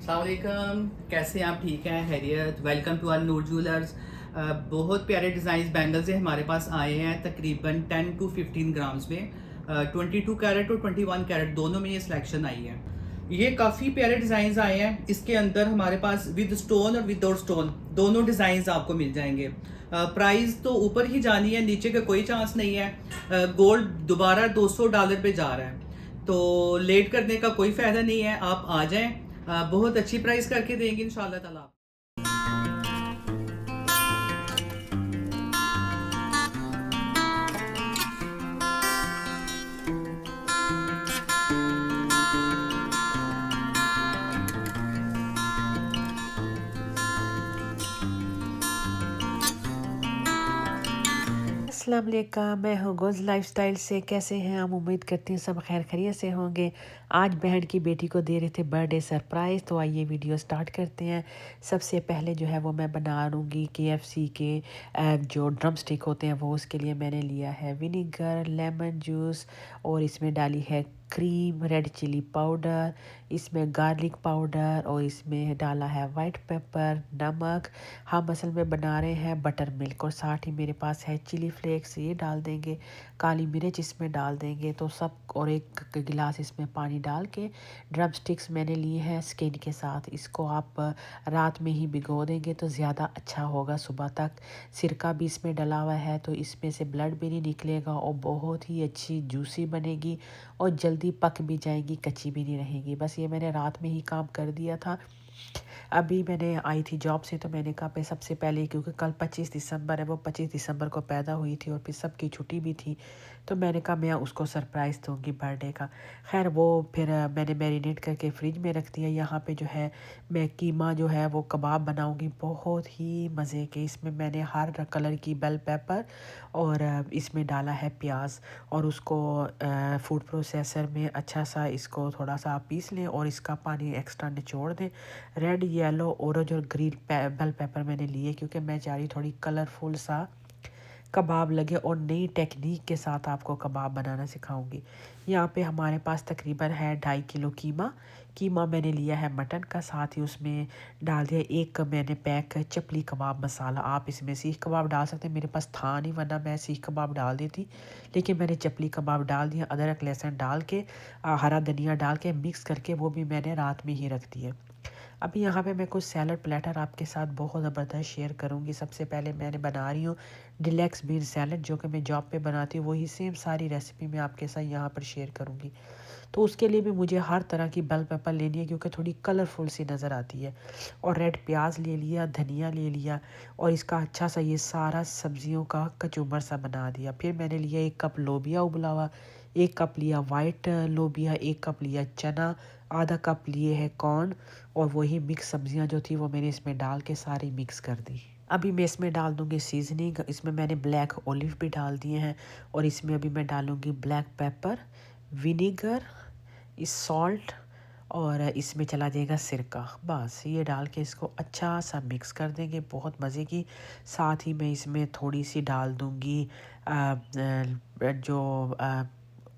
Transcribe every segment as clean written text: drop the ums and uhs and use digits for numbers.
अस्सलाम वालेकुम, कैसे हैं आप? ठीक हैं? खैरियत? Welcome to our Noor jewellers. बहुत प्यारे डिज़ाइन बैंगल्स हैं हमारे पास आए हैं तकरीबन 10 टू 15 ग्राम्स में। 22 कैरेट और 21 कैरेट दोनों में ये सिलेक्शन आई है। ये काफ़ी प्यारे डिज़ाइन आए हैं। इसके अंदर हमारे पास विद स्टोन और विदाउट स्टोन दोनों डिज़ाइन आपको मिल जाएंगे। प्राइस तो ऊपर ही जानी है, नीचे का कोई चांस नहीं है। गोल्ड दोबारा $200 पे जा रहा है, तो लेट करने का कोई फ़ायदा नहीं है। आप आ जाएं, बहुत अच्छी प्राइस करके देंगे इंशाल्लाह ताला। अस्सलाम वालेकुम, मैं हूँ गोज़ लाइफस्टाइल से। कैसे हैं आप? उम्मीद करती हूँ सब खैर खैरियत से होंगे। आज बहन की बेटी को दे रहे थे बर्थडे सरप्राइज़, तो आइए वीडियो स्टार्ट करते हैं। सबसे पहले जो है वो मैं बना लूँगी KFC के जो ड्रम स्टिक होते हैं वो। उसके लिए मैंने लिया है विनीगर, लेमन जूस और इसमें डाली है क्रीम, रेड चिली पाउडर, इसमें गार्लिक पाउडर और इसमें डाला है वाइट पेपर, नमक। हम असल में बना रहे हैं बटर मिल्क और साथ ही मेरे पास है चिली फ्लेक्स, ये डाल देंगे, काली मिर्च इसमें डाल देंगे तो सब, और एक गिलास इसमें पानी डाल के ड्रम स्टिक्स मैंने लिए हैं स्किन के साथ। इसको आप रात में ही भिगो देंगे तो ज़्यादा अच्छा होगा सुबह तक। सिरका भी इसमें डला हुआ है तो इसमें से ब्लड भी नहीं निकलेगा और बहुत ही अच्छी जूसी बनेगी और जल्दी पक भी जाएगी, कच्ची भी नहीं रहेगी। बस ये मैंने रात में ही काम कर दिया था। अभी मैंने आई थी जॉब से तो मैंने कहा पे सबसे पहले, क्योंकि कल 25 दिसंबर है, वो 25 दिसंबर को पैदा हुई थी और फिर सबकी छुट्टी भी थी, तो मैंने कहा मैं उसको सरप्राइज़ दूंगी बर्थडे का। खैर वो फिर मैंने मैरिनेट करके फ्रिज में रख दिया। यहाँ पे जो है मैं कीमा जो है वो कबाब बनाऊंगी बहुत ही मज़े के। इसमें मैंने हर कलर की बेल पेपर और इसमें डाला है प्याज और उसको फूड प्रोसेसर में अच्छा सा इसको थोड़ा सा आप पीस लें और इसका पानी एक्स्ट्रा निचोड़ दें। रेड, येलो, ऑरेंज और ग्रीन बेल पेपर मैंने लिए क्योंकि मैं चाह रही थोड़ी कलरफुल सा कबाब लगे और नई टेक्निक के साथ आपको कबाब बनाना सिखाऊंगी। यहाँ पे हमारे पास तकरीबन है 2.5 किलो कीमा। कीमा मैंने लिया है मटन का, साथ ही उसमें डाल दिया एक मैंने पैक चपली कबाब मसाला। आप इसमें सीख कबाब डाल सकते हैं, मेरे पास था नहीं वरना मैं सीख कबाब डाल देती, लेकिन मैंने चपली कबाब डाल दिया। अदरक लहसुन डाल के हरा धनिया डाल के मिक्स करके वो भी मैंने रात में ही रख दिया। अभी यहाँ पे मैं कुछ सैलड प्लेटर आपके साथ बहुत ज़बरदस्त शेयर करूँगी। सबसे पहले मैंने बना रही हूँ डिलेक्स बीन सैलड, जो कि मैं जॉब पे बनाती हूँ, वही सेम सारी रेसिपी मैं आपके साथ यहाँ पर शेयर करूँगी। तो उसके लिए भी मुझे हर तरह की बेल पेपर लेनी है क्योंकि थोड़ी कलरफुल सी नज़र आती है। और रेड प्याज ले लिया, धनिया ले लिया और इसका अच्छा सा ये सारा सब्जियों का कचूमर सा बना दिया। फिर मैंने लिया 1 कप लोबिया उबला हुआ, 1 कप लिया वाइट लोबिया, 1 कप लिया चना, आधा कप लिए है कॉर्न और वही मिक्स सब्जियां जो थी वो मैंने इसमें डाल के सारी मिक्स कर दी। अभी मैं इसमें डाल दूंगी सीजनिंग। इसमें मैंने ब्लैक ऑलिव भी डाल दिए हैं और इसमें अभी मैं डालूंगी ब्लैक पेपर, विनीगर, इस सॉल्ट और इसमें चला जाएगा सिरका। बस ये डाल के इसको अच्छा सा मिक्स कर देंगे, बहुत मज़े की। साथ ही मैं इसमें थोड़ी सी डाल दूंगी जो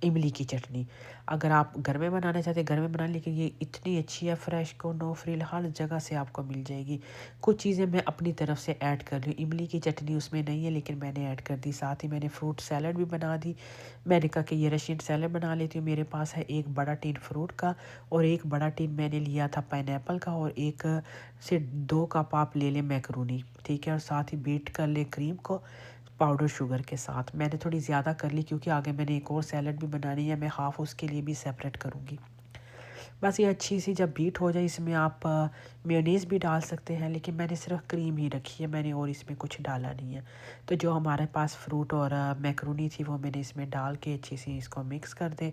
इमली की चटनी। अगर आप घर में बनाना चाहते हैं घर में बना, लेकिन ये इतनी अच्छी है, फ्रेश को नो फ्रिल हर जगह से आपको मिल जाएगी। कुछ चीज़ें मैं अपनी तरफ से ऐड कर रही हूँ, इमली की चटनी उसमें नहीं है लेकिन मैंने ऐड कर दी। साथ ही मैंने फ्रूट सैलड भी बना दी। मैंने कहा कि ये रशियन सैलड बना लेती हूँ। मेरे पास है एक बड़ा टीन फ्रूट का और एक बड़ा टीन मैंने लिया था पाइनएप्पल का और एक से 2 कप आप ले लें मैक्रोनी, ठीक है। और साथ ही बीट कर ले क्रीम को पाउडर शुगर के साथ। मैंने थोड़ी ज़्यादा कर ली क्योंकि आगे मैंने एक और सैलड भी बनानी है, मैं हाफ़ उसके लिए भी सेपरेट करूँगी। बस ये अच्छी सी जब बीट हो जाए इसमें आप मेयोनीज़ भी डाल सकते हैं, लेकिन मैंने सिर्फ क्रीम ही रखी है, मैंने और इसमें कुछ डाला नहीं है। तो जो हमारे पास फ्रूट और मैक्रोनी थी वो मैंने इसमें डाल के अच्छी सी इसको मिक्स कर दे।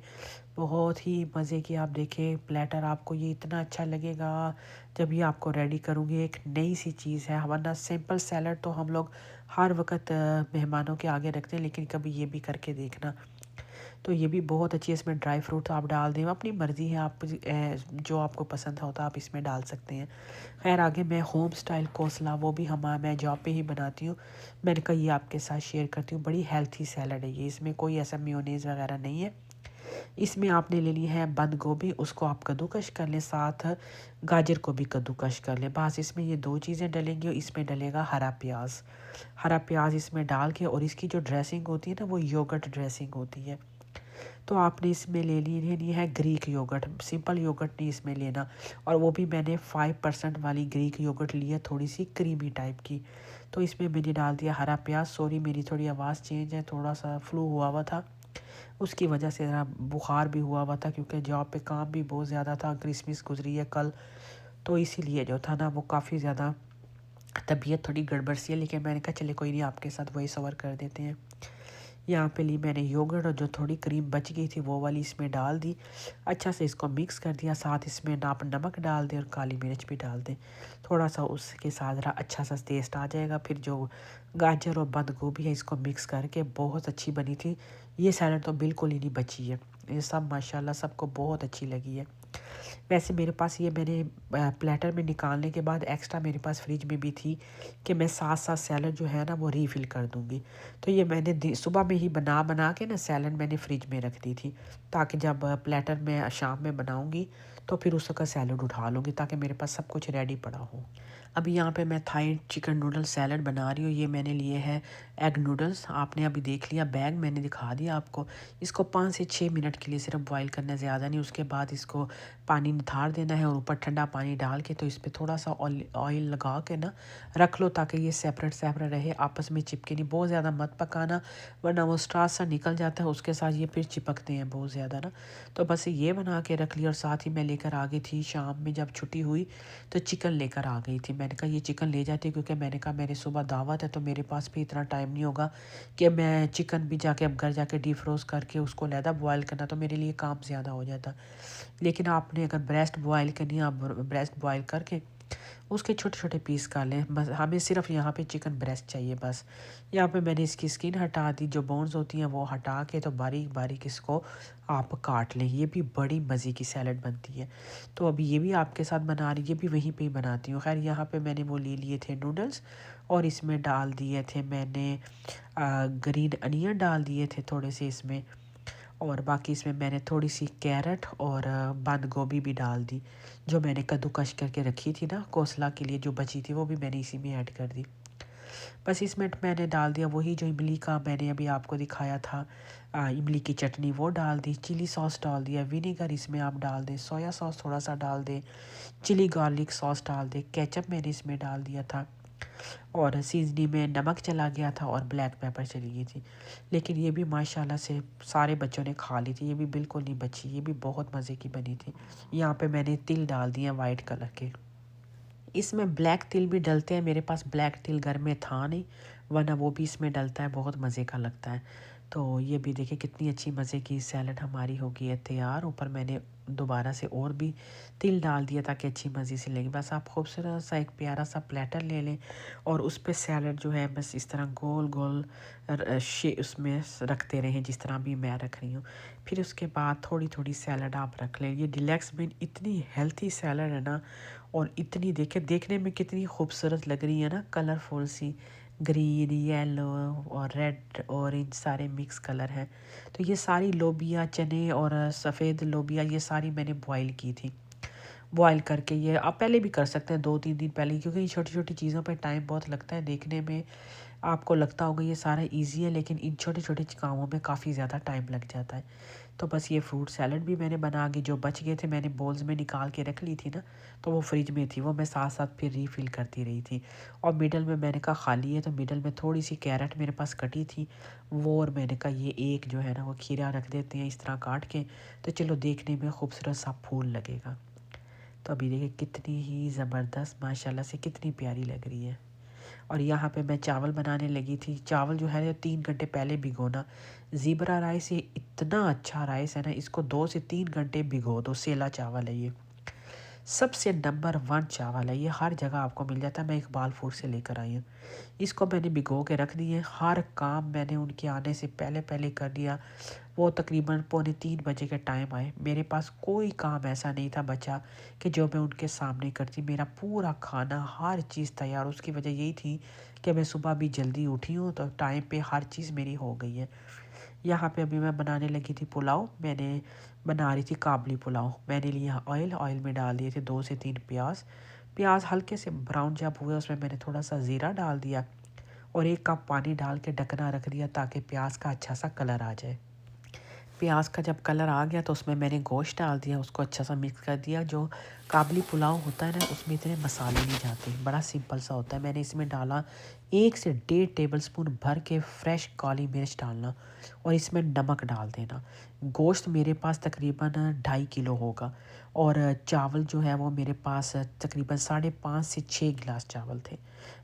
बहुत ही मज़े की आप देखें प्लेटर, आपको ये इतना अच्छा लगेगा जब ये आपको रेडी करूँगी। एक नई सी चीज़ है, वरना सिंपल सैलड तो हम लोग हर वक्त मेहमानों के आगे रखते हैं, लेकिन कभी ये भी करके देखना। तो ये भी बहुत अच्छी है। इसमें ड्राई फ्रूट आप डाल दें, अपनी मर्ज़ी है, आप जो आपको पसंद होता आप इसमें डाल सकते हैं। खैर आगे मैं होम स्टाइल कोसला, वो भी मैं जॉब पे ही बनाती हूँ, मैंने कहा ये आपके साथ शेयर करती हूँ। बड़ी हेल्थी सैलड है ये, इसमें कोई ऐसा मेयोनीज़ वगैरह नहीं है। इसमें आपने ले ली है बंद गोभी, उसको आप कद्दूकश कर लें, साथ गाजर को भी कद्दूकश कर लें। बस इसमें ये 2 चीज़ें डलेंगी और इसमें डलेगा हरा प्याज। हरा प्याज इसमें डाल के, और इसकी जो ड्रेसिंग होती है ना वो योगर्ट ड्रेसिंग होती है। तो आपने इसमें लेनी है ग्रीक योगर्ट, सिंपल योगर्ट नहीं इसमें लेना। और वो भी मैंने 5% वाली ग्रीक योगर्ट ली है, थोड़ी सी क्रीमी टाइप की। तो इसमें मैंने डाल दिया हरा प्याज। सॉरी मेरी थोड़ी आवाज़ चेंज है, थोड़ा सा फ्लू हुआ था, उसकी वजह से ज़रा बुखार भी हुआ था, क्योंकि जॉब पे काम भी बहुत ज़्यादा था। क्रिसमस गुजरी है कल, तो इसीलिए जो था ना वो काफ़ी ज़्यादा तबीयत थोड़ी गड़बड़ सी है। लेकिन मैंने कहा चले कोई नहीं, आपके साथ वही सवर कर देते हैं। यहाँ पे ली मैंने योगर्ट, और जो थोड़ी क्रीम बच गई थी वो वाली इसमें डाल दी। अच्छा से इसको मिक्स कर दिया, साथ इसमें आप नमक डाल दें और काली मिर्च भी डाल दें, थोड़ा सा उसके साथ ज़रा अच्छा सा टेस्ट आ जाएगा। फिर जो गाजर और बंद गोभी है इसको मिक्स करके बहुत अच्छी बनी थी। ये सैलड तो बिल्कुल ही नहीं बची है, ये सब माशाल्लाह सबको बहुत अच्छी लगी है। वैसे मेरे पास ये मैंने प्लेटर में निकालने के बाद एक्स्ट्रा मेरे पास फ्रिज में भी थी कि मैं साथ साथ सैलड जो है ना वो रीफ़िल कर दूँगी। तो ये मैंने सुबह में ही बना के ना सैलड मैंने फ्रिज में रख दी थी, ताकि जब प्लेटर में शाम में बनाऊँगी तो फिर उसका सैलड उठा लूँगी, ताकि मेरे पास सब कुछ रेडी पड़ा हो। अभी यहाँ पे मैं थाई चिकन नूडल सैलड बना रही हूँ। ये मैंने लिए हैं एग नूडल्स, आपने अभी देख लिया, बैग मैंने दिखा दिया आपको। इसको 5 से 6 मिनट के लिए सिर्फ बॉईल करना है, ज़्यादा नहीं। उसके बाद इसको पानी निथार देना है और ऊपर ठंडा पानी डाल के तो इस पर थोड़ा सा ऑयल लगा के ना रख लो, ताकि ये सेपरेट सेपरेट रहे, आपस में चिपके नहीं। बहुत ज़्यादा मत पकाना, वरना वो स्टार्च सा निकल जाता है, उसके साथ ये फिर चिपकते हैं बहुत ज़्यादा ना। तो बस ये बना के रख लिया। और साथ ही मैं लेकर आ गई थी शाम में, जब छुट्टी हुई तो चिकन लेकर आ गई थी। मैंने कहा ये चिकन ले जाती, क्योंकि मैंने कहा मेरे सुबह दावत है तो मेरे पास भी इतना टाइम नहीं होगा कि मैं चिकन भी जाके अब घर जाके डीफ्रोस्ट करके उसको लहदा बॉयल करना, तो मेरे लिए काम ज़्यादा हो जाता। लेकिन आपने अगर ब्रेस्ट बॉयल करनी है, आप ब्रेस्ट बॉयल करके उसके छोटे छोटे पीस कर लें। बस हमें सिर्फ यहाँ पे चिकन ब्रेस्ट चाहिए बस। यहाँ पे मैंने इसकी स्किन हटा दी, जो बोन्स होती हैं वो हटा के तो बारीक बारीक इसको आप काट लें। ये भी बड़ी मज़े की सैलड बनती है। तो अभी ये भी आपके साथ बना रही, ये भी वहीं पे ही बनाती हूँ। खैर यहाँ पे मैंने वो ले लिए थे नूडल्स, और इसमें डाल दिए थे मैंने ग्रीन अनियन डाल दिए थे थोड़े से इसमें, और बाकी इसमें मैंने थोड़ी सी कैरेट और बंद गोभी भी डाल दी, जो मैंने कद्दूकश करके रखी थी ना कोसला के लिए, जो बची थी वो भी मैंने इसी में ऐड कर दी। बस इसमें मैंने डाल दिया वही जो इमली का मैंने अभी आपको दिखाया था, इमली की चटनी वो डाल दी, चिली सॉस डाल दिया, विनीगर इसमें आप डाल दें, सोया सॉस थोड़ा सा डाल दें, चिली गार्लिक सॉस डाल दें, केचप मैंने इसमें डाल दिया था, और सीजनी में नमक चला गया था और ब्लैक पेपर चली गई थी। लेकिन ये भी माशाल्लाह से सारे बच्चों ने खा ली थी, ये भी बिल्कुल नहीं बची, ये भी बहुत मज़े की बनी थी। यहाँ पे मैंने तिल डाल दिए वाइट कलर के। इसमें ब्लैक तिल भी डलते हैं, मेरे पास ब्लैक तिल घर में था नहीं, वरना वो भी इसमें डलता है, बहुत मज़े का लगता है। तो ये भी देखिए कितनी अच्छी मज़े की सैलड हमारी हो गई है तैयार। ऊपर मैंने दोबारा से और भी तिल डाल दिया ताकि अच्छी मज़े से लगे। बस आप खूबसूरत सा एक प्यारा सा प्लेटर ले लें, और उस पर सैलड जो है बस इस तरह गोल गोल उसमें रखते रहें, जिस तरह भी मैं रख रही हूँ। फिर उसके बाद थोड़ी थोड़ी सैलड आप रख लें। ये डिलैक्स में इतनी हेल्थी सैलड है ना, और इतनी देखने में कितनी खूबसूरत लग रही है ना, कलरफुल सी, ग्रीन येलो और रेड ऑरेंज सारे मिक्स कलर हैं। तो ये सारी लोबिया चने और सफ़ेद लोबिया ये सारी मैंने बॉईल की थी। बॉयल करके ये आप पहले भी कर सकते हैं, 2-3 दिन पहले, क्योंकि ये छोटी छोटी चीज़ों पर टाइम बहुत लगता है। देखने में आपको लगता होगा ये सारा इजी है, लेकिन इन छोटे छोटे कामों में काफ़ी ज़्यादा टाइम लग जाता है। तो बस ये फ्रूट सैलड भी मैंने बना के, जो बच गए थे मैंने बोल्स में निकाल के रख ली थी ना, तो वो फ्रिज में थी, वो मैं साथ साथ फिर रीफ़िल करती रही थी। और मिडल में मैंने कहा खाली है, तो मिडल में थोड़ी सी कैरेट मेरे पास कटी थी वो, और मैंने कहा ये एक जो है ना वो खीरा रख देते हैं इस तरह काट के, तो चलो देखने में खूबसूरत सा फूल लगेगा। तो अभी देखिए कितनी ही ज़बरदस्त माशाल्लाह से कितनी प्यारी लग रही है। और यहाँ पे मैं चावल बनाने लगी थी। चावल जो है 3 घंटे पहले भिगोना। ज़ीब्रा राइस ये इतना अच्छा राइस है ना, इसको 2 से 3 घंटे भिगो दो। सेला चावल है ये, सबसे नंबर 1 चावल है ये, हर जगह आपको मिल जाता है। मैं इकबाल फूड से लेकर आई हूँ। इसको मैंने भिगो के रख दिए, हर काम मैंने उनके आने से पहले पहले कर दिया। वो तकरीबन 2:45 के टाइम आए, मेरे पास कोई काम ऐसा नहीं था बचा कि जो मैं उनके सामने करती। मेरा पूरा खाना हर चीज़ तैयार। उसकी वजह यही थी कि मैं सुबह भी जल्दी उठी हूँ, तो टाइम पे हर चीज़ मेरी हो गई है। यहाँ पे अभी मैं बनाने लगी थी पुलाव। मैंने बना रही थी काबली पुलाव। मैंने लिया ऑयल, ऑयल में डाल दिए थे 2 से 3 प्याज। प्याज हल्के से ब्राउन जब हुए उसमें मैंने थोड़ा सा ज़ीरा डाल दिया और 1 कप पानी डाल के ढकना रख दिया ताकि प्याज का अच्छा सा कलर आ जाए। प्याज का जब कलर आ गया तो उसमें मैंने गोश्त डाल दिया, उसको अच्छा सा मिक्स कर दिया। जो काबली पुलाव होता है ना उसमें इतने मसाले नहीं जाते, बड़ा सिंपल सा होता है। मैंने इसमें डाला 1 से 1.5 टेबलस्पून भर के फ्रेश काली मिर्च डालना और इसमें नमक डाल देना। गोश्त मेरे पास तकरीबन 2.5 किलो होगा और चावल जो है वो मेरे पास तकरीबन 5.5 से 6 गिलास चावल थे।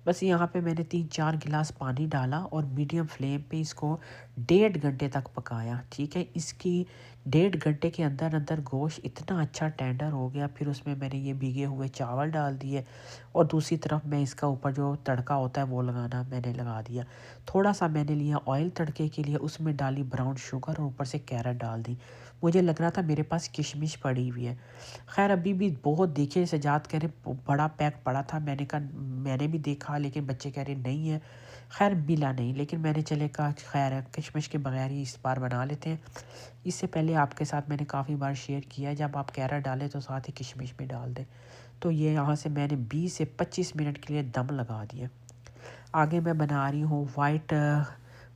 बस यहाँ पे मैंने 3-4 गिलास पानी डाला और मीडियम फ्लेम पे इसको 1.5 घंटे तक पकाया। ठीक है, इसकी 1.5 घंटे के अंदर अंदर गोश्त इतना अच्छा टेंडर हो गया। फिर उसमें मैंने ये भीगे हुए चावल डाल दिए और दूसरी तरफ मैं इसका ऊपर जो तड़का होता है वो लगाना मैंने लगा दिया। थोड़ा सा मैंने लिया ऑयल तड़के के लिए, उसमें डाली ब्राउन शुगर और ऊपर से कैरेट डाल दी। मुझे लग रहा था मेरे पास किशमिश पड़ी हुई है। खैर अभी भी बहुत देखे सजाद कह रहे बड़ा पैक पड़ा था। मैंने कहा मैंने भी देखा लेकिन बच्चे कह रहे नहीं है। खैर मिला नहीं, लेकिन मैंने चले कहा खैर है किशमिश के बगैर ही इस बार बना लेते हैं। इससे पहले आपके साथ मैंने काफ़ी बार शेयर किया है जब आप कैरेट डालें तो साथ ही किशमिश भी डाल दें। तो ये यहाँ से मैंने 20 से 25 मिनट के लिए दम लगा दिया। आगे मैं बना रही हूँ वाइट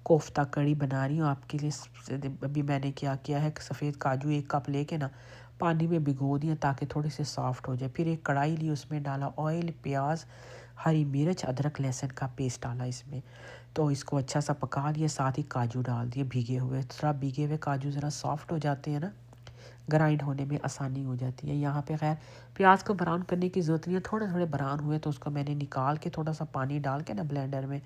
कोफ्ता कड़ी बना रही हूँ आपके लिए। अभी मैंने क्या किया है, सफ़ेद काजू 1 कप लेके ना पानी में भिगो दिया ताकि थोड़े से सॉफ्ट हो जाए। फिर एक कढ़ाई ली, उसमें डाला ऑयल, प्याज, हरी मिर्च, अदरक लहसुन का पेस्ट डाला इसमें। तो इसको अच्छा सा पका लिया, साथ ही काजू डाल दिए भीगे हुए। थोड़ा भीगे हुए काजू ज़रा सॉफ्ट हो जाते हैं ना, ग्राइंड होने में आसानी हो जाती है। यहाँ पे खैर प्याज को ब्राउन करने की ज़रूरत नहीं है, थोड़े थोड़े ब्राउन हुए तो उसको मैंने निकाल के थोड़ा सा पानी डाल के ना ब्लेंडर में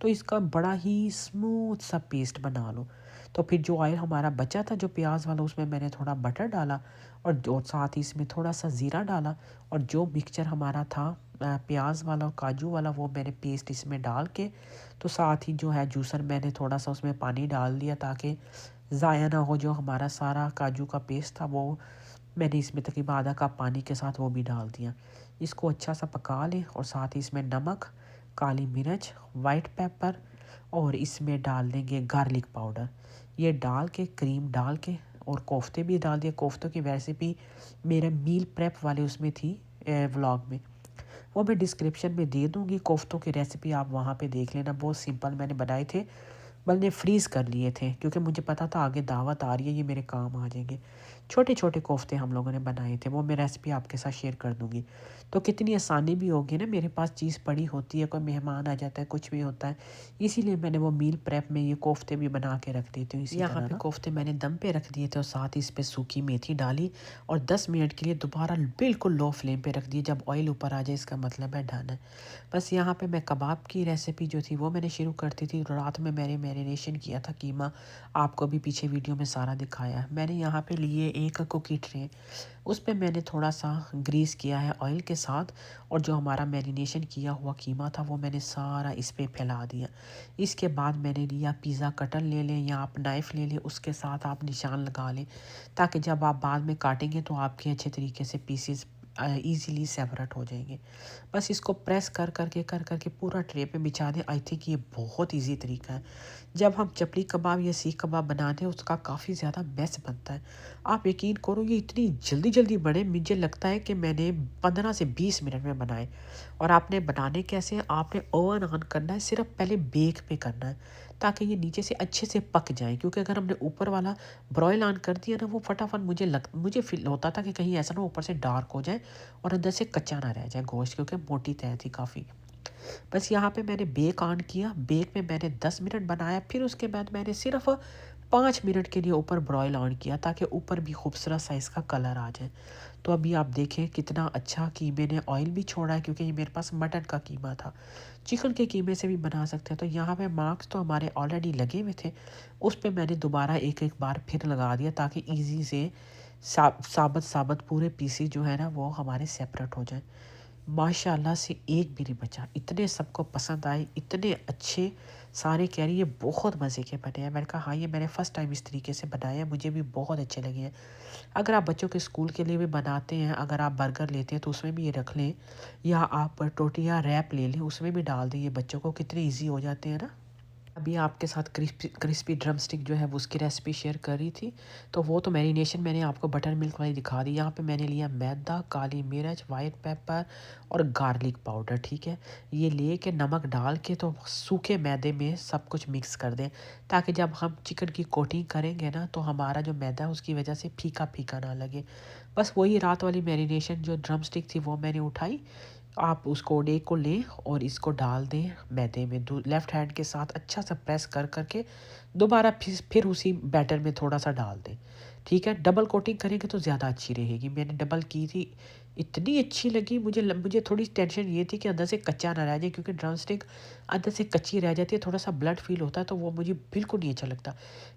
तो इसका बड़ा ही स्मूथ सा पेस्ट बना लो। तो फिर जो ऑयल हमारा बचा था जो प्याज वाला उसमें मैंने थोड़ा बटर डाला और जो साथ ही इसमें थोड़ा सा ज़ीरा डाला और जो मिक्सचर हमारा था प्याज वाला और काजू वाला वो मैंने पेस्ट इसमें डाल के तो साथ ही जो है जूसर मैंने थोड़ा सा उसमें पानी डाल दिया ताकि ज़ाया ना हो। जो हमारा सारा काजू का पेस्ट था वो मैंने इसमें तकरीबन आधा कप पानी के साथ वो भी डाल दिया। इसको अच्छा सा पका लें और साथ ही इसमें नमक, काली मिर्च, वाइट पेपर और इसमें डाल देंगे गार्लिक पाउडर। ये डाल के क्रीम डाल के और कोफ्ते भी डाल दिए। कोफ्तों की रेसिपी मेरे मील प्रेप वाले उसमें थी व्लॉग में, वो मैं डिस्क्रिप्शन में दे दूँगी। कोफ्तों की रेसिपी आप वहाँ पे देख लेना, बहुत सिंपल मैंने बनाए थे। मैंने फ्रीज़ कर लिए थे क्योंकि मुझे पता था आगे दावत आ रही है, ये मेरे काम आ जाएंगे। छोटे छोटे कोफ्ते हम लोगों ने बनाए थे, वो मैं रेसिपी आपके साथ शेयर कर दूँगी। तो कितनी आसानी भी होगी ना, मेरे पास चीज़ पड़ी होती है, कोई मेहमान आ जाता है, कुछ भी होता है, इसीलिए मैंने वो मील प्रेप में ये कोफ्ते भी बना के रख देती हूँ। इसी यहाँ पे कोफ्ते मैंने दम पे रख दिए थे और साथ ही इस पर सूखी मेथी डाली और 10 मिनट के लिए दोबारा बिल्कुल लो फ्लेम पे रख दिए। जब ऑयल ऊपर आ जाए इसका मतलब है डन है। बस यहाँ पे मैं कबाब की रेसिपी जो थी वो मैंने शुरू करती थी। रात में मैंने मैरिनेशन किया था कीमा, आपको भी पीछे वीडियो में सारा दिखाया। मैंने यहाँ पे लिए एक कुकी ट्रे, उस पे मैंने थोड़ा सा ग्रीस किया है ऑयल के साथ और जो हमारा मैरिनेशन किया हुआ कीमा था वो मैंने सारा इस पे फैला दिया। इसके बाद मैंने लिया पिज़्ज़ा कटर ले लें या आप नाइफ़ ले लें, उसके साथ आप निशान लगा लें ताकि जब आप बाद में काटेंगे तो आपके अच्छे तरीके से पीसेस ईज़िली सेपरेट हो जाएंगे। बस इसको प्रेस कर करके पूरा ट्रे पे बिछा दें। आई थिंक ये बहुत इजी तरीका है। जब हम चपली कबाब या सीख कबाब बनाते हैं उसका काफ़ी ज़्यादा मैस बनता है। आप यकीन करो ये इतनी जल्दी जल्दी बने, मुझे लगता है कि मैंने 15 से 20 मिनट में बनाए। और आपने बनाने कैसे हैं, आपने ओवन ऑन करना है, सिर्फ पहले बेक पे करना है ताकि ये नीचे से अच्छे से पक जाए। क्योंकि अगर हमने ऊपर वाला ब्रॉयल ऑन कर दिया ना वो फटाफट मुझे फील होता था कि कहीं ऐसा ना ऊपर से डार्क हो जाए और अंदर से कच्चा ना रह जाए गोश्त, क्योंकि मोटी तय थी काफ़ी। बस यहाँ पे मैंने बेक ऑन किया, बेक में मैंने 10 मिनट बनाया, फिर उसके बाद मैंने सिर्फ 5 मिनट के लिए ऊपर ब्रॉयल ऑन किया ताकि ऊपर भी खूबसूरत सा इसका कलर आ जाए। तो अभी आप देखें कितना अच्छा कीमे ने ऑयल भी छोड़ा है क्योंकि ये मेरे पास मटन का कीमा था। चिकन के कीमे से भी बना सकते हैं। तो यहाँ पे मार्क्स तो हमारे ऑलरेडी लगे हुए थे, उस पर मैंने दोबारा एक एक बार फिर लगा दिया ताकि ईजी से साबत साबत पूरे पीसी जो है ना वो हमारे सेपरेट हो जाए। माशाल्लाह से एक भी नहीं बचा, इतने सबको पसंद आए, इतने अच्छे। सारे कह रही है बहुत मज़े के बने हैं। मैंने कहा हाँ ये मैंने फ़र्स्ट टाइम इस तरीके से बनाए हैं, मुझे भी बहुत अच्छे लगे हैं। अगर आप बच्चों के स्कूल के लिए भी बनाते हैं, अगर आप बर्गर लेते हैं तो उसमें भी ये रख लें या आप टोटियाँ रैप ले लें उसमें भी डाल दें, ये बच्चों को कितने ईजी हो जाते हैं ना। अभी आपके साथ क्रिस्पी ड्रम स्टिक जो है वो उसकी रेसिपी शेयर कर रही थी। तो वो तो मैरिनेशन मैंने आपको बटर मिल्क वाली दिखा दी। यहाँ पे मैंने लिया मैदा, काली मिर्च, वाइट पेपर और गार्लिक पाउडर। ठीक है, ये ले के नमक डाल के तो सूखे मैदे में सब कुछ मिक्स कर दें, ताकि जब हम चिकन की कोटिंग करेंगे ना तो हमारा जो मैदा है उसकी वजह से फीका फीका ना लगे। बस वही रात वाली मैरिनेशन जो ड्रम स्टिक थी वो मैंने उठाई। आप उसको डे को लें और इसको डाल दें मैदे में, लेफ़्ट हैंड के साथ अच्छा सा प्रेस कर करके दोबारा फिर उसी बैटर में थोड़ा सा डाल दें। ठीक है, डबल कोटिंग करेंगे तो ज़्यादा अच्छी रहेगी। मैंने डबल की थी, इतनी अच्छी लगी मुझे थोड़ी टेंशन ये थी कि अंदर से कच्चा ना रह जाए, क्योंकि ड्रम स्टिक अंदर से कच्ची रह जाती है, थोड़ा सा ब्लड फील होता है, तो वो मुझे बिल्कुल नहीं अच्छा लगता।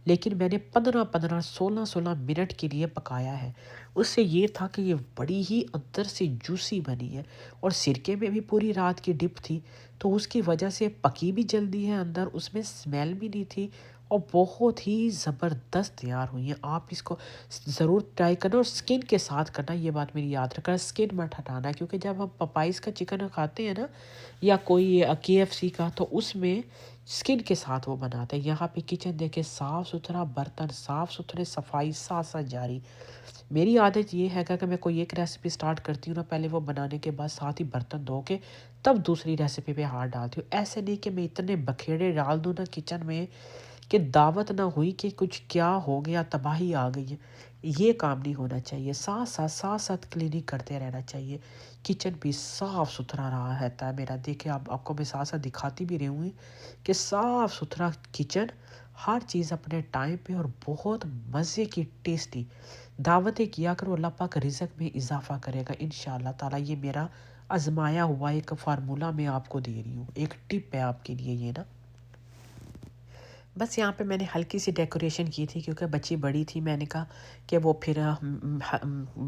लेकिन मैंने 15-15 16-16 मिनट के लिए पकाया है। उससे ये था कि ये बड़ी ही अंदर से जूसी बनी है, और सिरके में भी पूरी रात की डिप थी, तो उसकी वजह से पकी भी जल्दी है अंदर, उसमें स्मेल भी नहीं थी, और बहुत ही ज़बरदस्त तैयार हुई है। आप इसको ज़रूर ट्राई करना, और स्किन के साथ करना, ये बात मेरी याद रखना, स्किन मत हटाना, क्योंकि जब हम पपाइज़ का चिकन खाते हैं ना, या कोई KFC का, तो उसमें स्किन के साथ वो बनाते हैं। यहाँ पे किचन देखे साफ़ सुथरा, बर्तन साफ़ सुथरे, सफाई साथ साथ जारी। मेरी आदत ये है कि मैं कोई एक रेसिपी स्टार्ट करती हूँ ना, पहले वो बनाने के बाद साथ ही बर्तन धो के तब दूसरी रेसिपी पे हाथ डालती हूँ। ऐसे नहीं कि मैं इतने बखेड़े डाल दूँ ना किचन में कि दावत ना हुई कि कुछ क्या हो गया, तबाही आ गई है। ये काम नहीं होना चाहिए। साथ साथ क्लीनिंग करते रहना चाहिए। किचन भी साफ़ सुथरा रहा रहता है मेरा। देखिए, आपको मैं साथ साथ दिखाती भी रहूँगी कि साफ़ सुथरा किचन, हर चीज़ अपने टाइम पे, और बहुत मज़े की टेस्टी। दावतें किया करो, अल्लाह पाक रिज़्क में इजाफ़ा करेगा इंशाअल्लाह ताला। ये मेरा आजमाया हुआ एक फार्मूला मैं आपको दे रही हूँ, एक टिप है आपके लिए ये ना। बस यहाँ पे मैंने हल्की सी डेकोरेशन की थी, क्योंकि बच्ची बड़ी थी। मैंने कहा कि वो फिर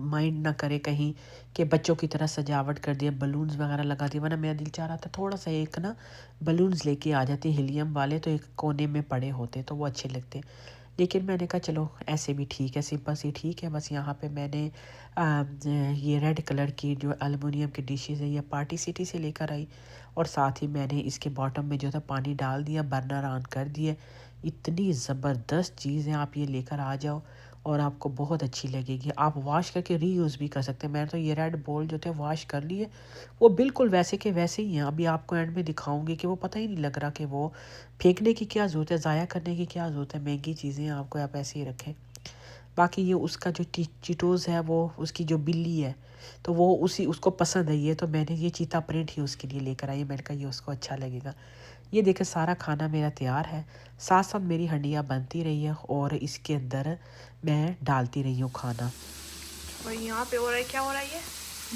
माइंड ना करे कहीं कि बच्चों की तरह सजावट कर दिया, बलून्स वगैरह लगा दिए, वरना मेरा दिल चाह रहा था थोड़ा सा एक ना बलून्स लेके आ जाती हीलियम वाले, तो एक कोने में पड़े होते तो वो अच्छे लगते। लेकिन मैंने कहा चलो ऐसे भी ठीक है, सिंपल सी ठीक है। बस यहाँ पे मैंने ये रेड कलर की जो एलुमिनियम की डिशेज़ है, ये पार्टी सिटी से लेकर आई, और साथ ही मैंने इसके बॉटम में जो था पानी डाल दिया, बर्नर ऑन कर दिया। इतनी ज़बरदस्त चीज़ है, आप ये लेकर आ जाओ और आपको बहुत अच्छी लगेगी। आप वॉश करके रीयूज़ भी कर सकते हैं। मैंने तो ये रेड बोल जो थे वॉश कर लिए, वो बिल्कुल वैसे के वैसे ही हैं। अभी आपको एंड में दिखाऊंगी कि वो पता ही नहीं लग रहा कि वो फेंकने की क्या ज़रूरत है, ज़ाया करने की क्या ज़रूरत है। महंगी चीज़ें आपको आप ऐसे ही रखें। बाकी ये उसका जो चीटोज़ है, वो उसकी जो बिल्ली है, तो वो उसको पसंद है ये, तो मैंने ये चीता प्रिंट ही उसके लिए लेकर आई। मैंने कहा ये उसको अच्छा लगेगा। ये देखें, सारा खाना मेरा तैयार है, साथ साथ मेरी हंडियाँ बनती रही है, और इसके अंदर मैं डालती रही हूँ खाना। और यहाँ पे हो रहा है, क्या हो रहा है ये?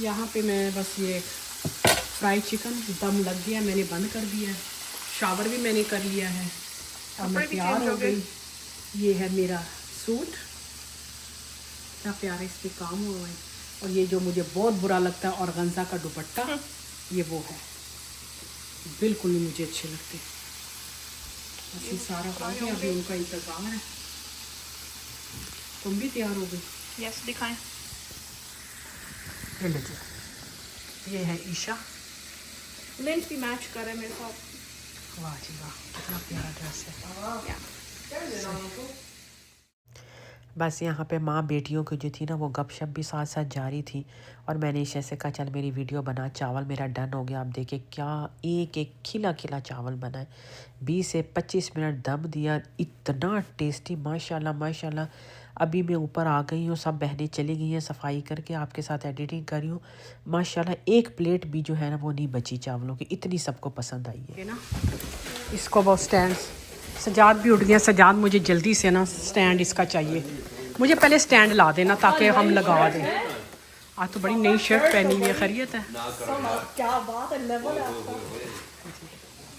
यहाँ पे मैं बस ये फ्राई चिकन दम लग गया, मैंने बंद कर दिया है। शावर भी मैंने कर लिया है, अब मैं तैयार हो गई। ये है मेरा सूट, क्या प्यारा इस पे काम हुआ है। और ये जो मुझे बहुत बुरा लगता है ऑर्गेन्जा का दुपट्टा, ये वो है, बिल्कुल नहीं मुझे अच्छे लगते। बस ये सारा हो गया, अभी उनका इंतज़ार है। तुम भी तैयार हो गई? यस, दिखाएं। ये लीजिए, ये है ईशा। लेंस भी मैच कर रहा है मेरे साथ। वाह जी वाह, कितना प्यारा ड्रेस है। बस यहाँ पे माँ बेटियों की जो थी ना, वो गपशप भी साथ साथ जारी थी, और मैंने ईशा से कहा चल मेरी वीडियो बना। चावल मेरा डन हो गया। आप देखिए क्या एक एक खिला खिला चावल बना है। 20 से 25 मिनट दम दिया, इतना टेस्टी, माशाल्लाह माशाल्लाह। अभी मैं ऊपर आ गई हूँ, सब बहनें चली गई हैं सफाई करके, आपके साथ एडिटिंग कर रही हूँ। माशाल्लाह एक प्लेट भी जो है ना वो नहीं बची चावलों की, इतनी सबको पसंद आई है ना। इसको वो स्टैंड, सजाद भी उठ गया। सजाद मुझे जल्दी से ना स्टैंड इसका चाहिए, मुझे पहले स्टैंड ला देना ताकि हम लगा दें। आज तो बड़ी नई शर्ट पहनी हुई है, खैरियत है? क्या बात है, लेवल है आपका।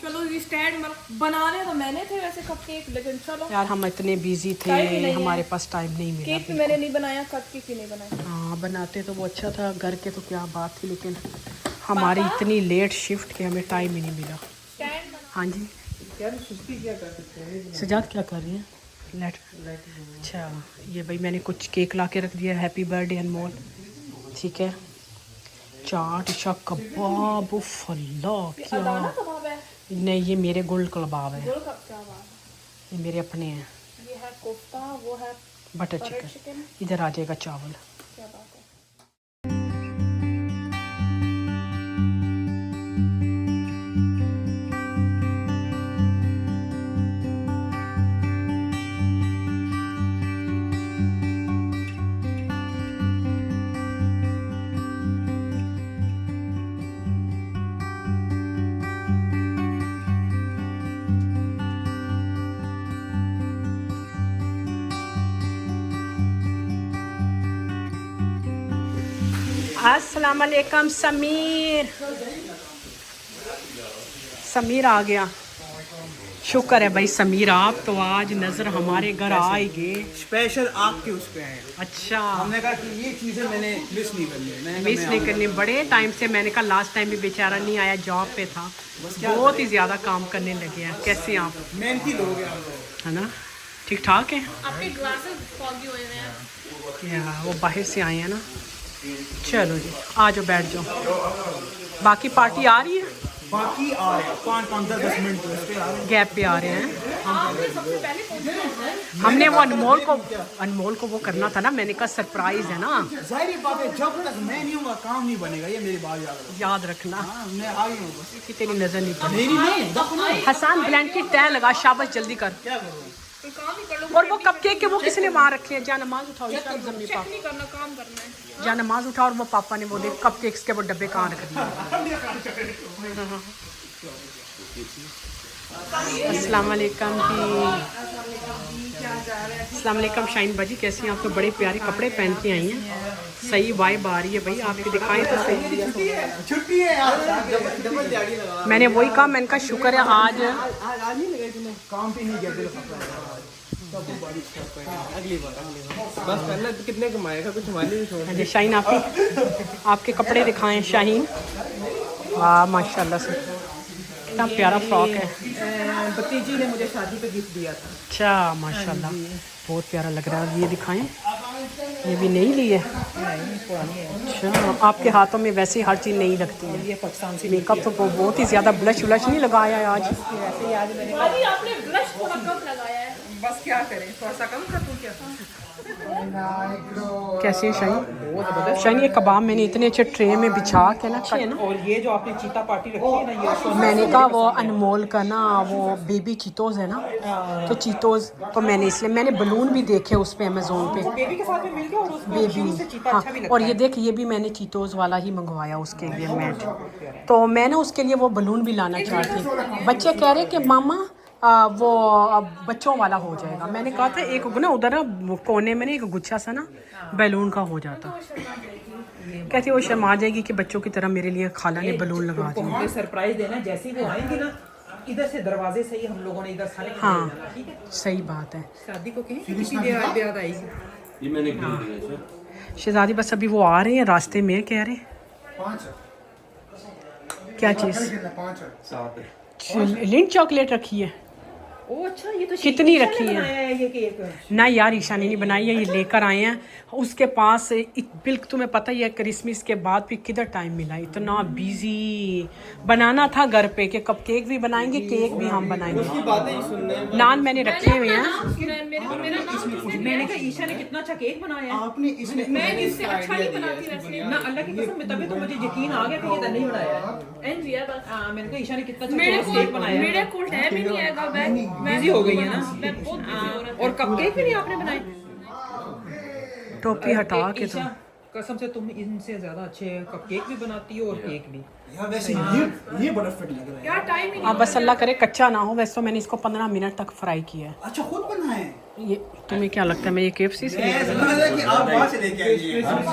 चलो ये स्टैंड बनाने तो मैंने थे वैसे कपकेक, लेकिन चलो यार हम इतने बिजी थे, हमारे पास टाइम नहीं मिला। केक भी मैंने नहीं बनाया, कपकेक भी नहीं बनाया। हाँ बनाते तो वो अच्छा था, घर के तो क्या बात थी, लेकिन हमारी इतनी लेट शिफ्ट के हमें टाइम ही नहीं मिला। हाँ जी, सजाद क्या कर रही है? लेट। अच्छा, ये भाई मैंने कुछ केक ला के रख दिया, हैप्पी बर्थडे अनमोल। ठीक है, चाट, ईशा कबाब, फल्ला क्या नहीं, ये मेरे गोल्ड कबाब है, गोल कप क्या बात ये मेरे अपने हैं। है। ये है कोफ्ता, वो है बटर बटर चिकन। चिकन। इधर आ जाएगा चावल। क्या बात है। अस्सलाम वालेकुम समीर। समीर आ गया, शुक्र है भाई समीर, आप तो आज नजर हमारे घर आएंगे। स्पेशल आपके उस पे है। अच्छा, हमने कहा कि ये चीज़ें मैंने मिस नहीं करनी है। मैंने कहा मिस मैं नहीं करनी, बड़े टाइम से मैंने कहा, लास्ट टाइम भी बेचारा नहीं आया, जॉब पे था, बहुत ही ज़्यादा काम करने लगे हैं। कैसे आप? मेहनती लोग हैं हम लोग। है ना, ठीक ठाक है। आपके ग्लासेस फॉगी हुए हैं। या वो बाहर से आए हैं ना। चलो जी, आ जाओ, बैठ जाओ। बाकी पार्टी आ रही है, बाकी आ रहे हैं 5-10 मिनट तो इस पे आ रहे हैं। गैप पे आ रहे हैं। आपने सबसे पहले पहुंचे हैं। हमने वो अनमोल को वो करना था ना, मैंने कहा सरप्राइज है ना, जाहिर बात है, जब तक मैं नहीं हूँगा काम नहीं बनेगा, ये मेरी बात याद रखो। याद रखना हाँ, मैं आ गई हूँ बस। कि तेरी नजर नहीं पड़ी। मेरी नहीं दफना। हसन ब्लैंकेट तय लगा, शाबाश जल्दी कर। क्या करूँ? कोई काम ही कर लो। और वो कपकेक के वो किसने वहाँ रखे हैं? जा नमाज उठाओ, इसका जम्मी चेक पापा नहीं करना, काम करना है। जा नमाज उठाओ। और वो पापा ने वो देख कपकेक्स के वो डब्बे कहाँ रख दिए। अस्सलाम वालेकुम जी। अस्सलाम वालेकुम शाहीन बाजी, कैसी हैं आप? तो बड़े प्यारे कपड़े पहन के आई हैं, सही वाइब आ रही है भाई, आपके दिखाएं तो सही। छुट्टी है यार, डबल दिहाड़ी लगा। मैंने वही कहा, मैंने कहा शुक्र है आज आज नहीं लगा तूने काम पे नहीं गया, दिल अगली बार बस पहले कितने कमाएगा, कुछ हमारे छोड़। हाँ जी, शाहीन आपके कपड़े दिखाएं शाहीन। वाह माशाल्लाह से, कितना प्यारा फ्रॉक है। भतीजी ने मुझे शादी पे गिफ्ट दिया था। अच्छा माशाल्लाह, बहुत प्यारा लग रहा है। ये दिखाएं, ये भी नहीं ली है? पुरानी है। अच्छा, आपके हाथों में वैसे हर चीज़ नहीं लगती है। ये पाकिस्तान से मेकअप तो बहुत ही ज़्यादा, ब्लश व्लश नहीं लगाया है आज। भाभी आपने ब्लश थोड़ा कम लगाया है। बस क्या करें, थोड़ा सा कम कर दूं क्या? कैसे है शाहीन? शाहीन ये कबाब मैंने इतने अच्छे ट्रे में बिछा के ना कट। और ये जो आपने चीता पार्टी रखी है ना, ये मैंने कहा वो अनमोल का ना वो बेबी चीतोज है ना, तो चीतोज तो मैंने इसलिए, मैंने बलून भी देखे उस पे अमेजोन पे, बेबी के साथ में मिल गया और उसमें बेबी। से चीता हाँ, अच्छा भी लगता और ये देख, ये भी मैंने चीतोज वाला ही मंगवाया उसके लिए मैट। तो मैं ना उसके लिए वो बलून भी लाना चाहती हूँ। बच्चे कह रहे कि मामा वो बच्चों वाला हो जाएगा। मैंने कहा था एक ना उधर ना कोने में ना एक गुच्छा सा ना बैलून का हो जाता। कहती वो शर्मा जाएगी कि बच्चों की तरह मेरे लिए खाला ने बलून लगा दिया। हमें सरप्राइज देना, जैसे ही वो आएंगे ना, इधर से दरवाजे से ही हम लोगों ने इधर सारे हाँ ठीक है। सही बात है। शादी को कहीं किसी देर याद आएगी। ये मैंने खरीद दिया सर। शहजादी बस अभी वो आ रहे हैं रास्ते में, कह रहे क्या चीज़? 7 लिंट चॉकलेट रखी है। ओ अच्छा, ये तो कितनी रखी है? ये केक ना यार, ईशा ने नहीं बनाई है, ये लेकर आए हैं उसके पास। बिल्कुल तुम्हें पता ही है, क्रिसमस के बाद भी किधर टाइम मिला, इतना बिजी बनाना था घर पे कि कप केक भी बनाएंगे, केक भी हम बनाएंगे। नान मैंने रखे हुए हैं। मैंने कहा ईशा ने कितना अच्छा केक बनाया है। आपने इसमें मैं इससे अच्छा नहीं बनाती वैसे। ना अल्लाह की कसम, तभी तो मुझे यकीन आ गया कि ये नहीं बनाया है। एंड दिया बस। हाँ, मैंने कहा ईशा ने कितना मेरे अच्छा को केक बनाया मेरे है। को टाइम ही नहीं आएगा। मैं बिजी हो गई है ना। मैं बहुत बिजी हो रहा और कप केक भी नहीं आपने बनाए? टोपी हटा के तो ईशा, कसम से तुम इनसे ज्यादा अच्छे कप केक भी बनाती हो और केक भी। यार वैसे ये बड़ा फिट लग रहा है। यार टाइम ही अब बस अल्लाह करे कच्चा ना हो। वैसे तो मैंने इसको 15 मिनट तक फ्राई किया है। अच्छा खुद बना है? ये तुम्हें क्या लगता है मैं ये KFC से लेकर कि आप वहाँ से लेके आइए, आप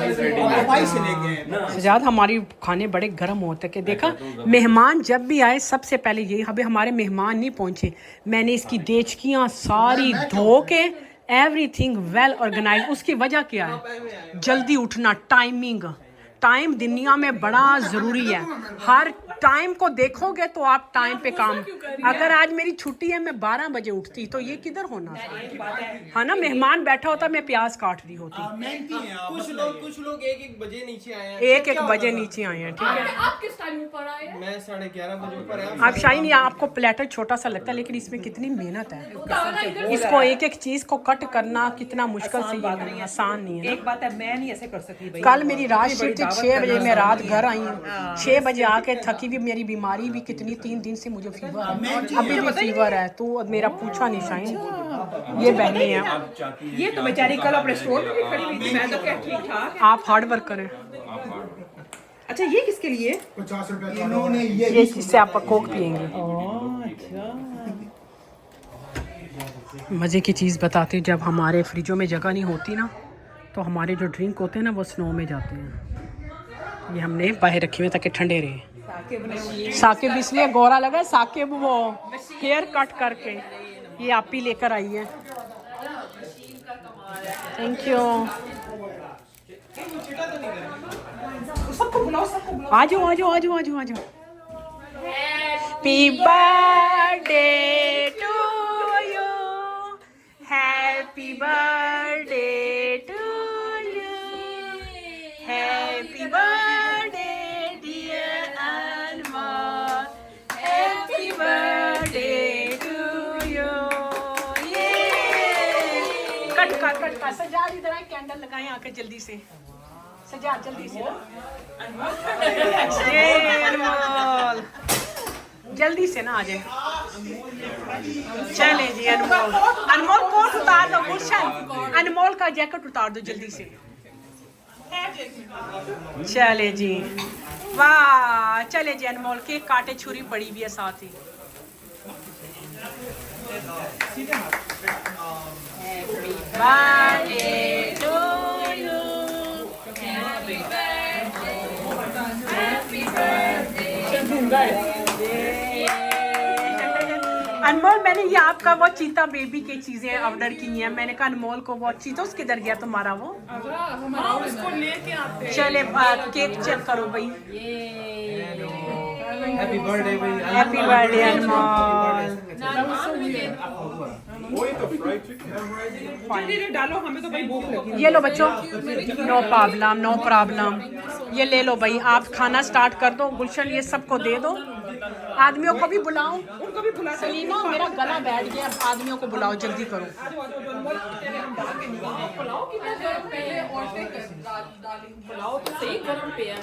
भाई से लेके आए। ज़्यादा हमारी खाने बड़े गर्म होते कि देखा, मेहमान जब भी आए सबसे पहले यही, अभी हमारे मेहमान नहीं पहुंचे, मैंने इसकी देचकियाँ सारी धो के एवरीथिंग वेल ऑर्गेनाइज। उसकी वजह क्या है? जल्दी उठना, टाइमिंग। टाइम दुनिया में बड़ा ज़रूरी है। हर टाइम को देखोगे तो आप टाइम पे काम, अगर आज मेरी छुट्टी है मैं 12 बजे उठती तो ये किधर होना था, हाँ ना, मेहमान बैठा होता मैं प्याज काट रही होती। कुछ लोग 1-1 बजे नीचे आए हैं। 1-1 बजे नीचे आए हैं, ठीक है। आप किस टाइम ऊपर आए हैं? मैं 11:30 बजे ऊपर आया। आप शाइन, ये आपको प्लेटर छोटा सा लगता है लेकिन इसमें कितनी मेहनत है, इसको एक एक चीज को कट करना कितना मुश्किल से, ये आसान नहीं है। एक बात है, मैं नहीं ऐसे कर सकती भाई। कल मेरी रात शिफ्ट थी, 6 बजे मैं रात घर आई हूँ, 6 बजे आके थकी भी, मेरी बीमारी भी कितनी, 3 दिन से मुझे फीवर है, अभी भी फीवर है, तो मेरा पूछा नहीं शाइन। ये बहने हैं, ये तो बेचारी कल अपने स्टोर में भी खड़ी हुई थी, मैं तो क्या ठीक ठाक। आप हार्ड वर्कर हैं। अच्छा ये किसके लिए? 50 रुपए ये इससे आप कोक पियेंगे। मज़े की चीज़ बताते हैं, जब हमारे फ्रिजों में जगह नहीं होती ना तो हमारे जो ड्रिंक होते हैं ना वो स्नो में जाते हैं। ये हमने बाहर रखे हुए ताकि ठंडे रहे। साकिब इसलिए गोरा लगा, साकिब वो हेयर कट करके ये आप ही लेकर आई है। Thank you. आ जाओ आ जाओ आ जाओ आ जाओ आ जाओ। Happy birthday to you, happy birthday to you, happy birthday dear Anmol, happy birthday to you. ये कट कर सजा, इधर आए, कैंडल लगाएं आके जल्दी से, सजा जल्दी से ना, ये अनमोल जल्दी से ना आ जाए। चले जी अनमोल, अनमोल कोट उतार दो, गुलशन अनमोल का जैकेट उतार दो जल्दी से। चले जी, वाह, चले जी अनमोल, केक काटे, छुरी पड़ी भी है साथ ही। Birthday to you, happy birthday. Anmol, मैंने ये आपका वो चीता बेबी की चीजें ऑर्डर की हैं, मैंने कहा अनमोल को वो चीतोस किधर गया तुम्हारा वो, उसको लेके आते। चले केक चेक करो भाई। हैप्पी बर्थडे भाई। हैप्पी बर्थडे अनमोल। डालो, हमें तो भाई भूख लगी। ये लो बच्चों, नो प्रॉब्लम नो प्रॉब्लम, ये ले लो भाई, आप खाना स्टार्ट कर दो। गुलशन ये सबको दे दो, आदमियों को भी बुलाओ, उनको भी बुला। सलीमा मेरा गला बैठ गया, आदमियों को बुलाओ, जल्दी करो। पुलाव की गरम पे और पुलाव तो सही गरम पे है।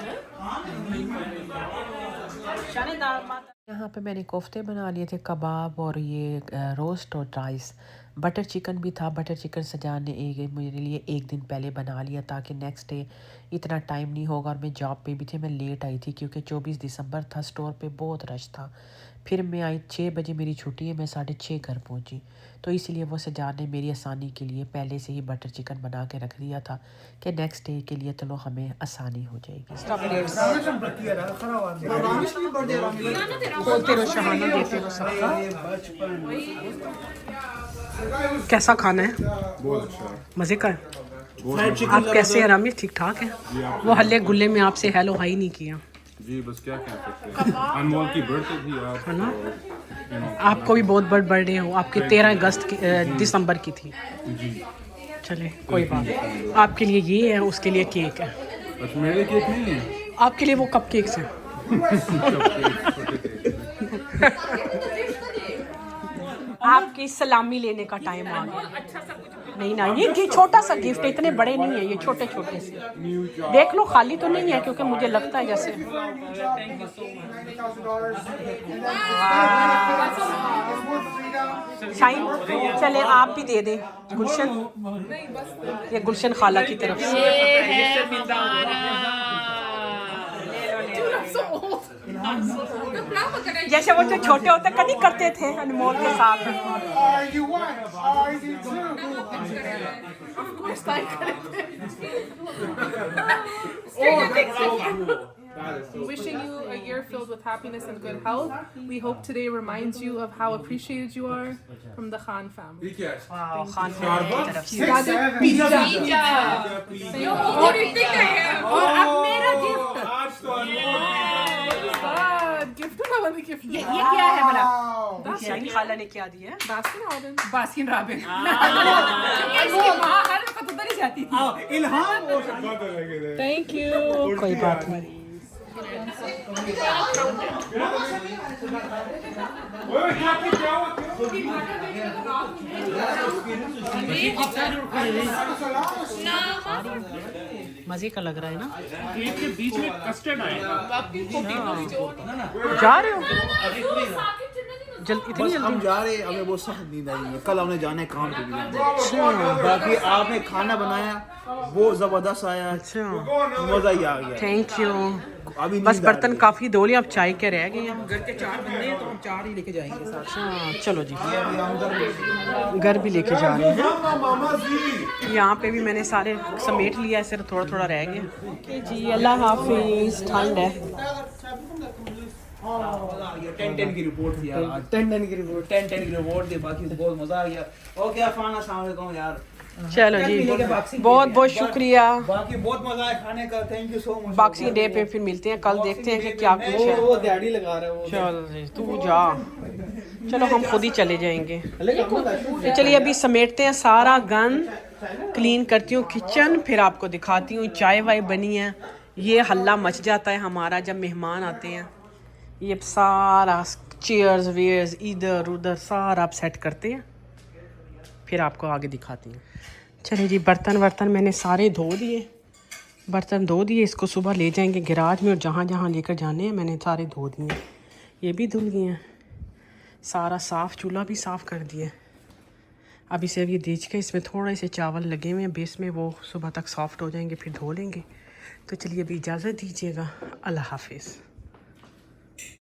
यहाँ पे मैंने कोफ्ते बना लिए थे, कबाब और ये रोस्ट और राइस। बटर चिकन भी था, बटर चिकन सजान ने मेरे लिए 1 दिन पहले बना लिया ताकि नेक्स्ट डे इतना टाइम नहीं होगा, और मैं जॉब पे भी थी, मैं लेट आई थी क्योंकि 24 दिसंबर था, स्टोर पे बहुत रश था। फिर मैं आई 6 बजे, मेरी छुट्टी है, मैं 6:30 घर पहुंची, तो इसलिए वो सजान ने मेरी आसानी के लिए पहले से ही बटर चिकन बना के रख दिया था कि नेक्स्ट डे के लिए चलो हमें आसानी हो जाएगी। कैसा खाना है? बहुत अच्छा, मज़े का है। आप कैसे हैं रामी, ठीक ठाक है? वो हल्ले गुल्ले में आपसे हेलो हाई नहीं किया जी, बस क्या कह सकते हैं। अनमोल की बर्थडे थी आप, है ना, आपको भी बहुत बड़ा बर्थडे हो, आपकी 13 दिसंबर की थी जी। चले कोई बात नहीं, आपके लिए ये है, उसके लिए केक है। अच्छा, मेरे लिए केक नहीं है? आपके लिए वो कप केक्स हैं। आपकी सलामी लेने का टाइम आ गया। नहीं ना, ये छोटा सा गिफ्ट है, इतने बड़े नहीं है, ये छोटे छोटे से। देख लो, खाली तो नहीं है क्योंकि मुझे लगता है जैसे। शाइन, चले आप भी दे दे गुलशन, ये गुलशन खाला की तरफ से। जैसे वो जो छोटे होते कभी करते थे अनमोल के साथ। Wishing you a year filled with happiness and good health. We hope today reminds you of how appreciated you are from the Khan family. वाह, खान की तरफ से। और अब मेरा गिफ्ट। ने गिफ्ट ये क्या है भला? That's शाइन खाला ने क्या दिया है? Baskin Robbins. Baskin robin. इसकी माँ हर वक्त उधर ही जाती थी। इल्हाम वो थैंक यू। कोई बात नहीं। मजे का लग रहा है ना? केक के बीच में कस्टर्ड आएगा। जा रहे हो? इतनी बस हम जल्दी? जा रहे हैं, हमें वो सख्त नींद आई है, कल हमने जाना है काम पे भी। बाकी आपने खाना बनाया वो जबरदस्त आया, मजा ही आ गया। Thank you. अभी बस नींद आ बर्तन रही है। काफी धो लिए, अब चाय के रह गए हैं। घर के 4 बंदे हैं तो हम 4 ही लेके जाएंगे साथ। अच्छा चलो जी, घर भी लेके जा रहे हैं। यहाँ पे भी मैंने सारे समेट लिया है, सिर्फ थोड़ा थोड़ा रह गया। ओके जी, अल्लाह हाफिज। ठंड है। 10-10 की रिपोर्ट थी यार, 10-10 की रिपोर्ट, 10-10 की रिपोर्ट थी। बाकी बहुत मजा आ गया। ओके अफान, अस्सलाम वालेकुम यार। चलो जी, बहुत बहुत शुक्रिया। बाकी बहुत मजा आया खाने का, thank you so much. Boxing day पे फिर मिलते हैं, कल देखते हैं कि क्या कुछ है। वो दिहाड़ी लगा रहे हो। चल जी, तू जा। चलो हम खुद ही चले जाएंगे। तो चलिए अभी समेटते हैं सारा गंद, क्लीन करती हूँ किचन, फिर आपको दिखाती हूँ। चाय वाय बनी है। ये हल्ला मच जाता है हमारा जब मेहमान आते हैं। ये सारा चेयर्स वेयर्स इधर उधर सारा आप सेट करते हैं, फिर आपको आगे दिखाती हूँ। चलिए जी, बर्तन वर्तन मैंने सारे धो दिए। बर्तन धो दिए, इसको सुबह ले जाएंगे गैराज में और जहाँ जहाँ लेकर जाने हैं मैंने सारे धो दिए। ये भी धुल गए हैं, सारा साफ़, चूल्हा भी साफ़ कर दिया। अब इसे अभी दीज के इसमें थोड़े से चावल लगे हुए हैं बेस में, वो सुबह तक सॉफ्ट हो जाएंगे, फिर धो लेंगे। तो चलिए अभी इजाज़त दीजिएगा। अल्लाह हाफिज़।